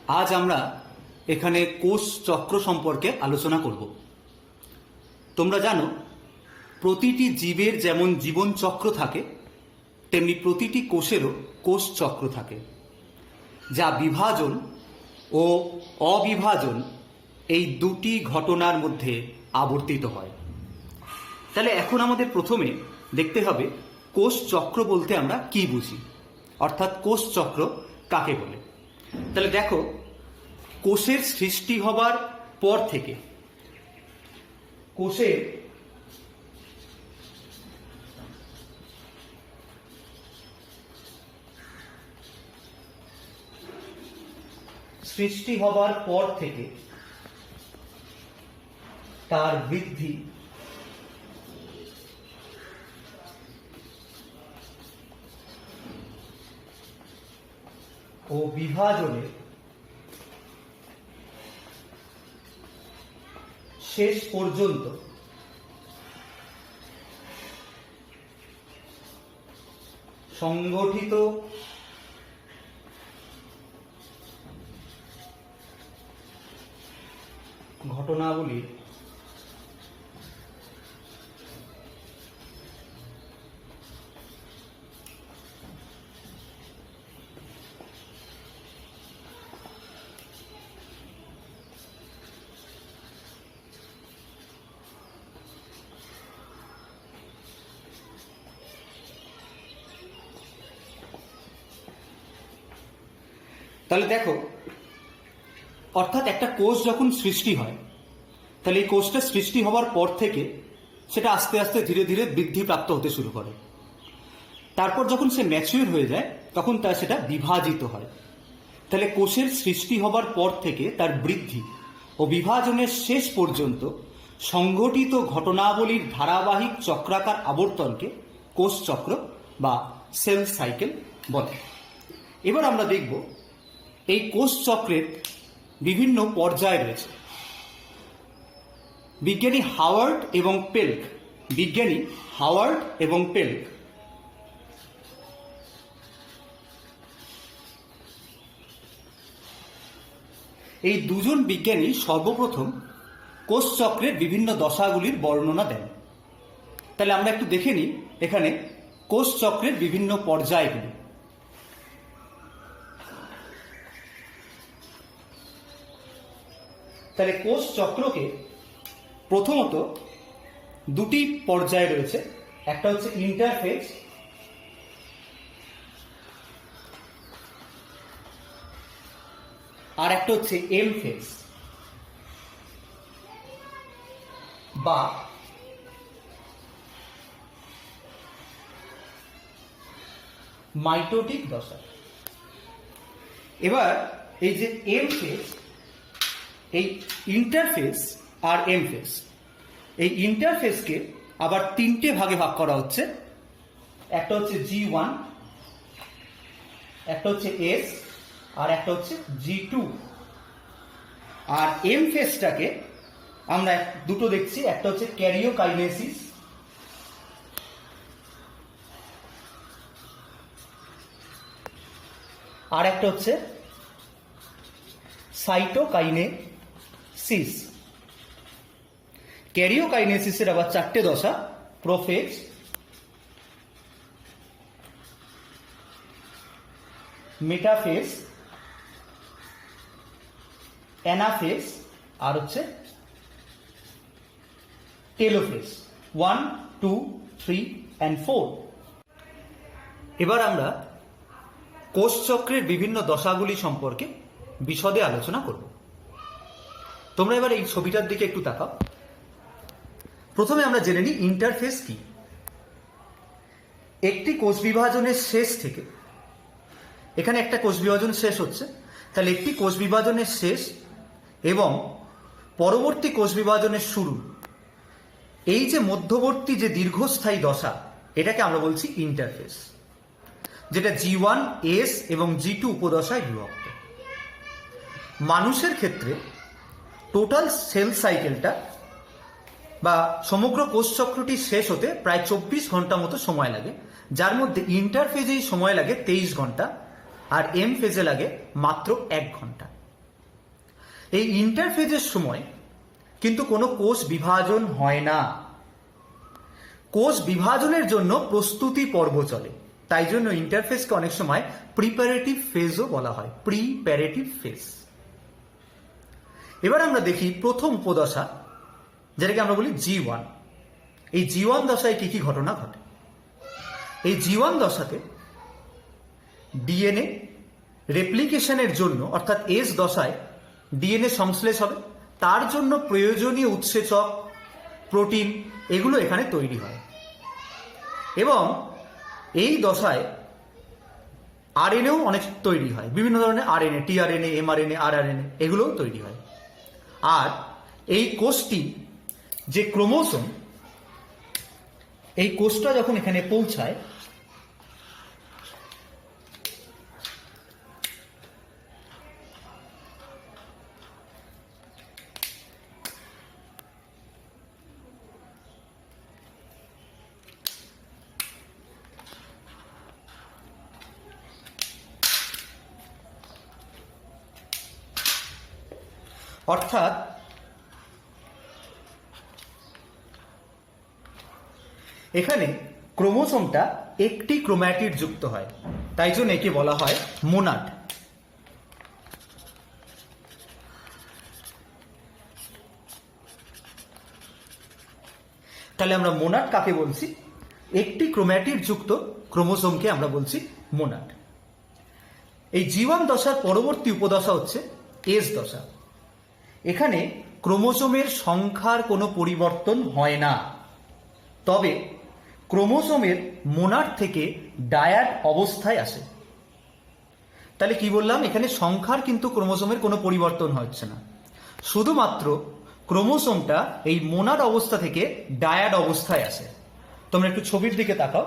আজ আমরা এখানে কোষ চক্র সম্পর্কে আলোচনা করব। তোমরা জানো, প্রতিটি জীবের যেমন জীবন চক্র থাকে, তেমনি প্রতিটি কোষেরও কোষ চক্র থাকে, যা বিভাজন ও অবিভাজন এই দুটি ঘটনার মধ্যে আবর্তিত হয়। তাহলে এখন আমাদের প্রথমে দেখতে হবে কোষ চক্র বলতে আমরা কি বুঝি, অর্থাৎ কোষ চক্র কাকে বলে। তাহলে দেখো, কোষের সৃষ্টি হবার পর থেকে কোষের সৃষ্টি হবার পর থেকে তার বৃদ্ধি ও বিভাজনের শেষ পর্যন্ত সংগঠিত ঘটনাবলীর তাহলে দেখো, অর্থাৎ একটা কোষ যখন সৃষ্টি হয়, তাহলে এই কোষটা সৃষ্টি হওয়ার পর থেকে সেটা আস্তে আস্তে ধীরে ধীরে বৃদ্ধিপ্রাপ্ত হতে শুরু করে। তারপর যখন সে ম্যাচিউর হয়ে যায়, তখন সেটা বিভাজিত হয়। তাহলে কোষের সৃষ্টি হবার পর থেকে তার বৃদ্ধি ও বিভাজনের শেষ পর্যন্ত সংঘটিত ঘটনাবলীর ধারাবাহিক চক্রাকার আবর্তনকে কোষ চক্র বা সেল সাইকেল বলে। এবার আমরা দেখব এই কোষ চক্রের বিভিন্ন পর্যায় রয়েছে। বিজ্ঞানী হাওয়ার্ড এবং পেল্ক এই দুজন বিজ্ঞানী সর্বপ্রথম কোষ চক্রের বিভিন্ন দশাগুলির বর্ণনা দেন। তাহলে আমরা একটু দেখে নিই এখানে কোষ চক্রের বিভিন্ন পর্যায়গুলি। তাহলে কোষ চক্রকে প্রথমত দুটি পর্যায় রয়েছে, একটা হচ্ছে ইন্টারফেজ আর একটা হচ্ছে এম ফেজ বা মাইটোটিক দশা। এবার এই যে এম ফেজ, এই ইন্টারফেজ আর এম ফেজ, এই ইন্টারফেজকে আবার তিনটে ভাগে ভাগ করা হচ্ছে। একটা হচ্ছে G1, একটা হচ্ছে S আর একটা হচ্ছে G2। আর এম ফেজটাকে আমরা দুটো দেখছি, একটা হচ্ছে ক্যারিওকাইনেসিস আর একটা হচ্ছে সাইটোকাইনেসিস। ক্যারিওকাইনেসিসের আবার চারটে দশা, প্রোফেজ, মেটাফেজ, অ্যানাফেজ আর হচ্ছে টেলোফেজ 1, 2, 3 and 4। এবার আমরা কোষ চক্রের বিভিন্ন দশাগুলি সম্পর্কে বিশদে আলোচনা করব। তোমরা এবার এই ছবিটার দিকে একটু তাকাও। প্রথমে আমরা জেনে নিই ইন্টারফেজ কি। একটি কোষ বিভাজনের শেষ থেকে, এখানে একটা কোষ বিভাজন শেষ হচ্ছে, তাহলে একটি কোষ বিভাজনের শেষ এবং পরবর্তী কোষ বিভাজনের শুরু, এই যে মধ্যবর্তী যে দীর্ঘস্থায়ী দশা, এটাকে আমরা বলছি ইন্টারফেজ, যেটা G1, S এবং G2 উপদশায় বিভক্ত। মানুষের ক্ষেত্রে টোটাল সেল সাইকেলটা বা সমগ্র কোষ চক্রটি শেষ হতে প্রায় 24 ঘন্টা মতো সময় লাগে, যার মধ্যে ইন্টারফেজেই সময় লাগে 23 ঘন্টা আর এম ফেজে লাগে মাত্র 1 ঘন্টা। এই ইন্টারফেজের সময় কিন্তু কোনো কোষ বিভাজন হয় না। কোষ বিভাজনের জন্য প্রস্তুতি পর্ব চলে, তাই জন্য ইন্টারফেজকে অনেক সময় প্রিপারেটিভ ফেজও বলা হয়, প্রিপারেটিভ ফেজ। এবার আমরা দেখি প্রথম উপদশা, যেটাকে আমরা বলি G1। এই G1 দশায় কি কি ঘটনা ঘটে? এই G1 দশাতে ডিএনএ রেপ্লিকেশনের জন্য, অর্থাৎ এস দশায় ডিএনএ সংশ্লেষ হবে, তার জন্য প্রয়োজনীয় উৎসেচক, প্রোটিন, এগুলো এখানে তৈরি হয়। এবং এই দশায় আরএনএও অনেক তৈরি হয়, বিভিন্ন ধরনের আরএনএ, টিআরএনএ, এমআরএনএ, আরআরএনএ, এগুলোও তৈরি হয়। আর এই কোষটি যে ক্রোমোসোম, এই কোষটা যখন এখানে পৌঁছায়, অর্থাৎ এখানে ক্রোমোসোমটা একটি ক্রোম্যাটিড যুক্ত হয়, তাই জন্য একে বলা হয় মোনাড। তাহলে আমরা মোনাড কাকে বলছি? একটি ক্রোম্যাটিড যুক্ত ক্রোমোসোমকে আমরা বলছি মোনাড। এই G1 দশার পরবর্তী উপদশা হচ্ছে এস দশা। এখানে ক্রোমোসোমের সংখ্যার কোনো পরিবর্তন হয় না, তবে ক্রোমোসোমের মোনাড থেকে ডায়াড অবস্থায় আসে। তাহলে কি বললাম? এখানে সংখ্যার কিন্তু ক্রোমোসোমের কোনো পরিবর্তন হচ্ছে না, শুধুমাত্র ক্রোমোসোমটা এই মোনাড অবস্থা থেকে ডায়াড অবস্থায় আসে। তোমরা একটু ছবির দিকে তাকাও।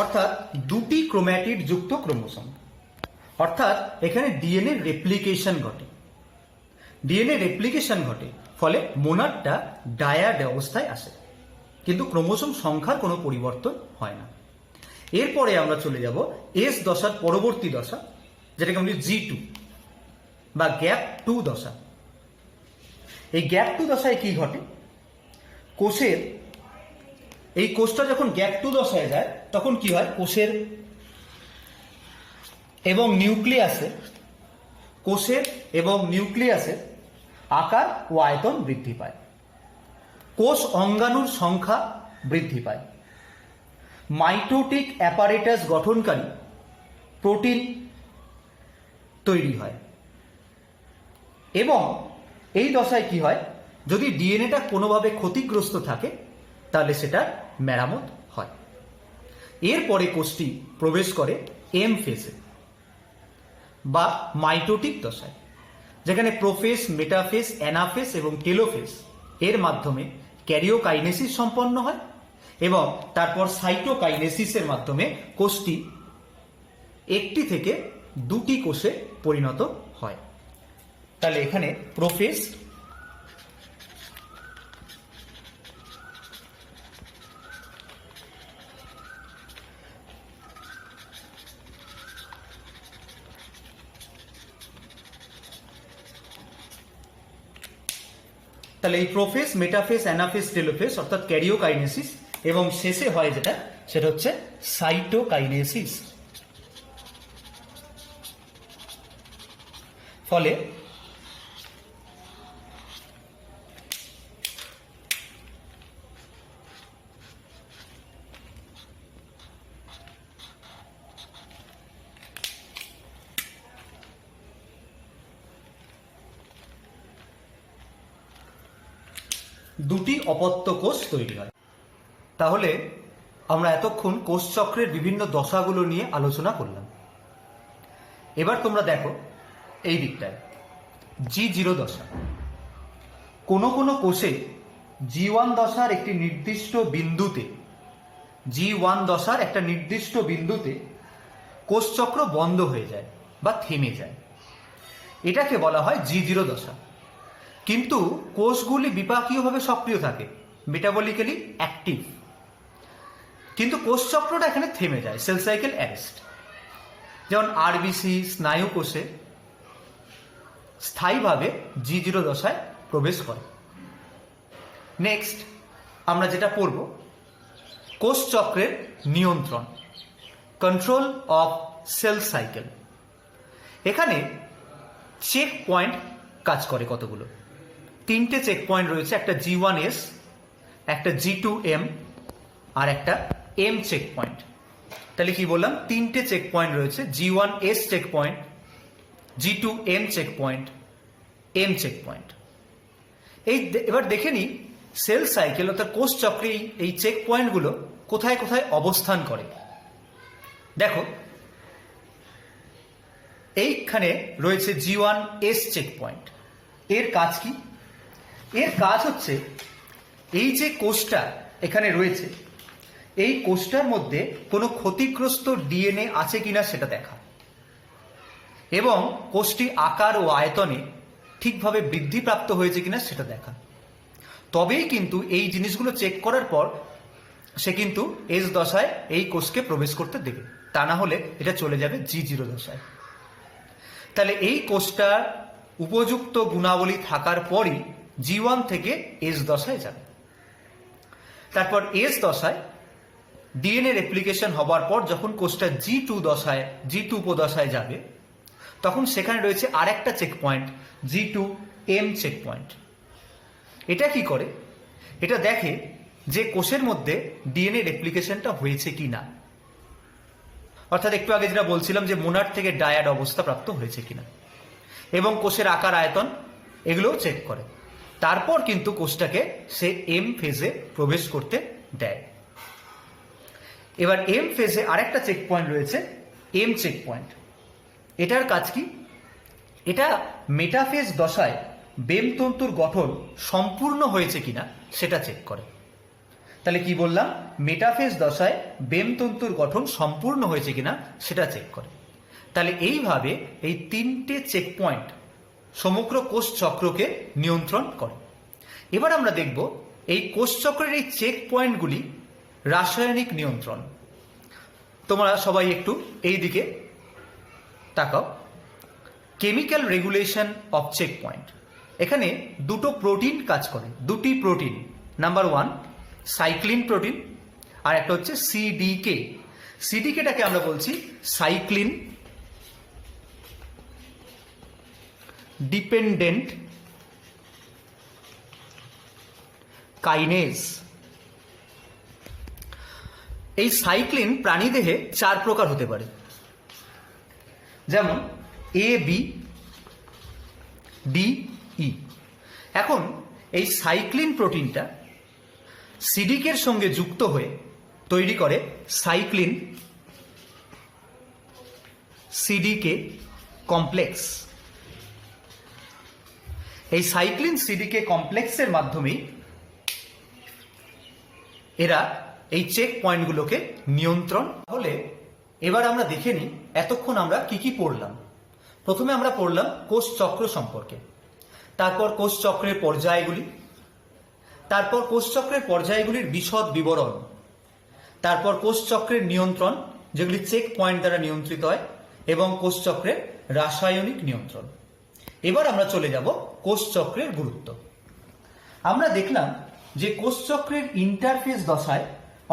অর্থাৎ দুটি ক্রোম্যাটিড যুক্ত ক্রোমোসোম, অর্থাৎ এখানে ডিএনএ রেপ্লিকেশন ঘটে। ডিএনএ রেপ্লিকেশন ঘটে, ফলে মোনাডটা ডায়াড অবস্থায় আসে, কিন্তু ক্রোমোসোম সংখ্যার কোনো পরিবর্তন হয় না। এরপরে আমরা চলে যাব এস দশার পরবর্তী দশা, যেটাকে বলি G2 বা গ্যাপ 2 দশা। এই গ্যাপ 2 দশায় কি ঘটে? কোষের এই কোষটা যখন গ্যাপ 2 দশায় যায়, তখন কি হয়? কোষের এবং নিউক্লিয়াসের আকার ও আয়তন বৃদ্ধি পায়, কোষ অঙ্গাণুর সংখ্যা বৃদ্ধি পায়, মাইটোটিক অ্যাপারেটাস গঠনকারী প্রোটিন তৈরি হয়। এবং এই দশায় কি হয়? যদি ডিএনএটা কোনোভাবে ক্ষতিগ্রস্ত থাকে, তাহলে সেটা মেরামত হয়। এরপরে কোষটি প্রবেশ করে এম ফেজে বা মাইটোটিক দশায়, যেখানে প্রোফেজ, মেটাফেজ, অ্যানাফেজ এবং টেলোফেজ এর মাধ্যমে ক্যারিওকাইনেসিস সম্পন্ন হয়, এবং তারপর সাইটোকাইনেসিসের মাধ্যমে কোষটি একটি থেকে দুটি কোষে পরিণত হয়। তাহলে এখানে প্রোফেজ, তাহলে এই প্রোফেজ, মেটাফেজ, অ্যানাফেজ, টেলোফেজ অর্থাৎ ক্যারিওকাইনেসিস, এবং শেষে হয় সেটা হচ্ছে সাইটোকাইনেসিস। ফলে দুটি অপত্য কোষ তৈরি হয়। তাহলে আমরা এতক্ষণ কোষচক্রের বিভিন্ন দশাগুলো নিয়ে আলোচনা করলাম। এবার তোমরা দেখো এই দিকটায় G0 দশা। কোনো কোনো কোষে G1 দশার একটি নির্দিষ্ট বিন্দুতে কোষচক্র বন্ধ হয়ে যায় বা থেমে যায়, এটাকে বলা হয় G0 দশা। কিন্তু কোষগুলি বিপাকীয়ভাবে সক্রিয় থাকে, মেটাবলিক্যালি অ্যাক্টিভ, কিন্তু কোষচক্রটা এখানে থেমে যায়, সেল সাইকেল অ্যারেস্ট। যেমন আরবিসি, স্নায়ু কোষে স্থায়ীভাবে G0 দশায় প্রবেশ করে। নেক্সট আমরা যেটা পড়ব, কোষচক্রের নিয়ন্ত্রণ, কন্ট্রোল অফ সেল সাইকেল। এখানে চেক পয়েন্ট কাজ করে কতগুলো, 3টে চেক পয়েন্ট রয়েছে, একটা G1S, একটা G2M আর একটা M চেক পয়েন্ট। তাহলে কি বললাম, 3টে চেক পয়েন্ট রয়েছে, G1S checkpoint, G2M checkpoint, M checkpoint. এবার দেখে নিই সেল সাইকেল অর্থাৎ কোষ চক্রে এই চেক পয়েন্টগুলো কোথায় কোথায় অবস্থান করে। দেখো এইখানে রয়েছে G1S চেক পয়েন্ট। এর কাজ কি? এর কাজ হচ্ছে এই যে কোষটা এখানে রয়েছে, এই কোষটার মধ্যে কোনো ক্ষতিগ্রস্ত ডিএনএ আছে কিনা সেটা দেখা, এবং কোষটি আকার ও আয়তনে ঠিকভাবে বৃদ্ধিপ্রাপ্ত হয়েছে কিনা সেটা দেখা। তবেই কিন্তু এই জিনিসগুলো চেক করার পর সে কিন্তু এস দশায় এই কোষকে প্রবেশ করতে দেবে, তা না হলে এটা চলে যাবে G0 দশায়। তাহলে এই কোষটার উপযুক্ত গুণাবলী থাকার পরই G1 থেকে এস দশায় যাবে। তারপর এস দশায় ডিএনএ রেপ্লিকেশন হবার পর যখন কোষটা G2 উপদশায় যাবে, তখন সেখানে রয়েছে আরেকটা check point, G2M check point. এটা কি করে? এটা দেখে যে কোষের মধ্যে ডিএনএ রেপ্লিকেশনটা হয়েছে কি না, অর্থাৎ একটু আগে যেটা বলছিলাম যে মোনাড থেকে ডায়াড অবস্থা প্রাপ্ত হয়েছে কিনা, এবং কোষের আকার আয়তন এগুলোও চেক করে। তারপর কিন্তু কোষটাকে সে এম ফেজে প্রবেশ করতে দেয়। এবার এম ফেজে আরেকটা চেক পয়েন্ট রয়েছে, এম চেক পয়েন্ট। এটার কাজ কি? এটা মেটাফেজ দশায় বেম তন্তুর গঠন সম্পূর্ণ হয়েছে কিনা সেটা চেক করে। তাহলে কি বললাম, মেটাফেজ দশায় বেম তন্তুর গঠন সম্পূর্ণ হয়েছে কিনা সেটা চেক করে। তাহলে এইভাবে এই 3টে চেক পয়েন্ট সমগ্র কোষ চক্রকে নিয়ন্ত্রণ করে। এবার আমরা দেখব এই কোষ চক্রের এই চেক পয়েন্টগুলি রাসায়নিক নিয়ন্ত্রণ। তোমরা সবাই একটু এই দিকে তাকাও। Chemical regulation of check point. এখানে দুটো প্রোটিন কাজ করে, দুটি প্রোটিন। নাম্বার 1 সাইক্লিন প্রোটিন, আর একটা হচ্ছে সিডিকে। সিডিকেটাকে আমরা বলছি সাইক্লিন ডিপেন্ডেন্ট কাইনেজ। এই সাইক্লিন প্রাণীদেহে 4 প্রকার হতে পারে, যেমন এ, বি, ডি, ই। এখন এই সাইক্লিন প্রোটিনটা সিডিকের সঙ্গে যুক্ত হয়ে তৈরি করে সাইক্লিন সিডিকে কমপ্লেক্স। এই সাইক্লিন সিডিকে কমপ্লেক্সের মাধ্যমেই এরা এই চেক পয়েন্টগুলোকে নিয়ন্ত্রণ। হলে এবার আমরা দেখে নিই এতক্ষণ আমরা কি কি পড়লাম। প্রথমে আমরা পড়লাম কোষ চক্র সম্পর্কে, তারপর কোষ চক্রের পর্যায়গুলি, তারপর কোষ চক্রের পর্যায়গুলির বিশদ বিবরণ, তারপর কোষ চক্রের নিয়ন্ত্রণ যেগুলি চেক পয়েন্ট দ্বারা নিয়ন্ত্রিত হয়, এবং কোষ চক্রের রাসায়নিক নিয়ন্ত্রণ। এবার আমরা চলে যাব কোষ চক্রের গুরুত্ব। আমরা দেখলাম যে কোষ চক্রের ইন্টারফেস দশায়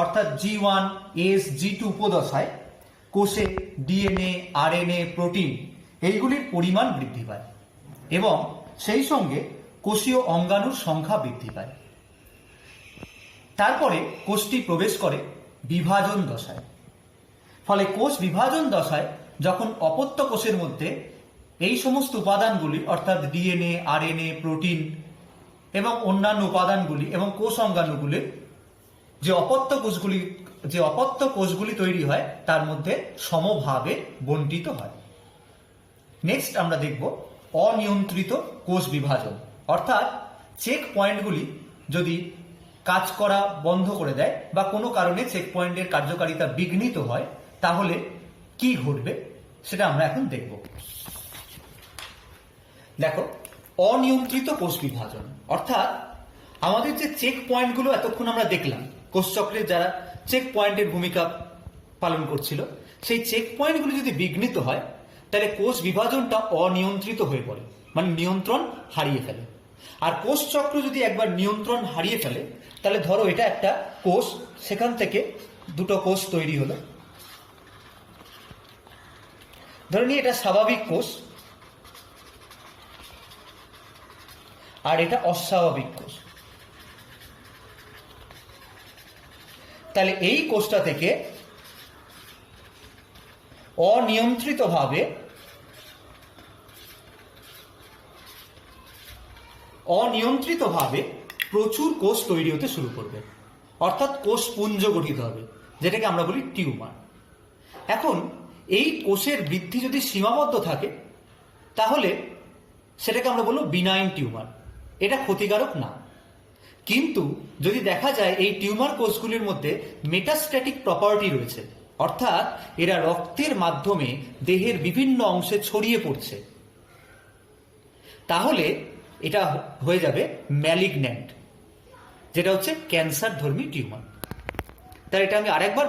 অর্থাৎ G1, S, G2 উপদশায় কোষে ডিএনএ, আরএনএ, প্রোটিন এইগুলির পরিমাণ বৃদ্ধি পায়, এবং সেই সঙ্গে কোষীয় অঙ্গাণুর সংখ্যা বৃদ্ধি পায়। তারপরে কোষটি প্রবেশ করে বিভাজন দশায়। ফলে কোষ বিভাজন দশায় যখন অপত্য কোষের মধ্যে এই সমস্ত উপাদানগুলি অর্থাৎ ডিএনএ, আরএনএ, প্রোটিন এবং অন্যান্য উপাদানগুলি এবং কোষ অঙ্গাণুগুলি যে অপত্য কোষগুলি তৈরি হয় তার মধ্যে সমভাবে বণ্টিত হয়। নেক্সট আমরা দেখব অনিয়ন্ত্রিত কোষ বিভাজন, অর্থাৎ চেক পয়েন্টগুলি যদি কাজ করা বন্ধ করে দেয় বা কোনো কারণে চেক পয়েন্টের কার্যকারিতা বিঘ্নিত হয়, তাহলে কি ঘটবে সেটা আমরা এখন দেখব। দেখো, অনিয়ন্ত্রিত কোষ বিভাজন, অর্থাৎ আমাদের যে চেক পয়েন্টগুলো এতক্ষণ আমরা দেখলাম, কোষচক্রের যারা চেক পয়েন্টের ভূমিকা পালন করছিল, সেই চেক পয়েন্টগুলো যদি বিঘ্নিত হয় তাহলে কোষ বিভাজনটা অনিয়ন্ত্রিত হয়ে পড়ে, মানে নিয়ন্ত্রণ হারিয়ে ফেলে। আর কোষ চক্র যদি একবার নিয়ন্ত্রণ হারিয়ে ফেলে, তাহলে ধরো এটা একটা কোষ, সেখান থেকে দুটো কোষ তৈরি হলো, ধরে নিই এটা স্বাভাবিক কোষ আর এটা অস্বাভাবিক কোষ। তাহলে এই কোষটা থেকে অনিয়ন্ত্রিতভাবে প্রচুর কোষ তৈরি হতে শুরু করবে, অর্থাৎ কোষ পুঞ্জ গঠিত হবে, যেটাকে আমরা বলি টিউমার। এখন এই কোষের বৃদ্ধি যদি সীমাবদ্ধ থাকে, তাহলে সেটাকে আমরা বলবো বিনাইন টিউমার, এটা ক্ষতিকারক না। কিন্তু যদি দেখা যায় এই টিউমার কোষগুলির মধ্যে মেটাস্ট্যাটিক প্রপার্টি রয়েছে, অর্থাৎ এরা রক্তের মাধ্যমে দেহের বিভিন্ন অংশে ছড়িয়ে পড়ছে, তাহলে এটা হয়ে যাবে ম্যালিগন্যান্ট, যেটা হচ্ছে ক্যান্সার ধর্মী টিউমার। তাই এটা আমি আরেকবার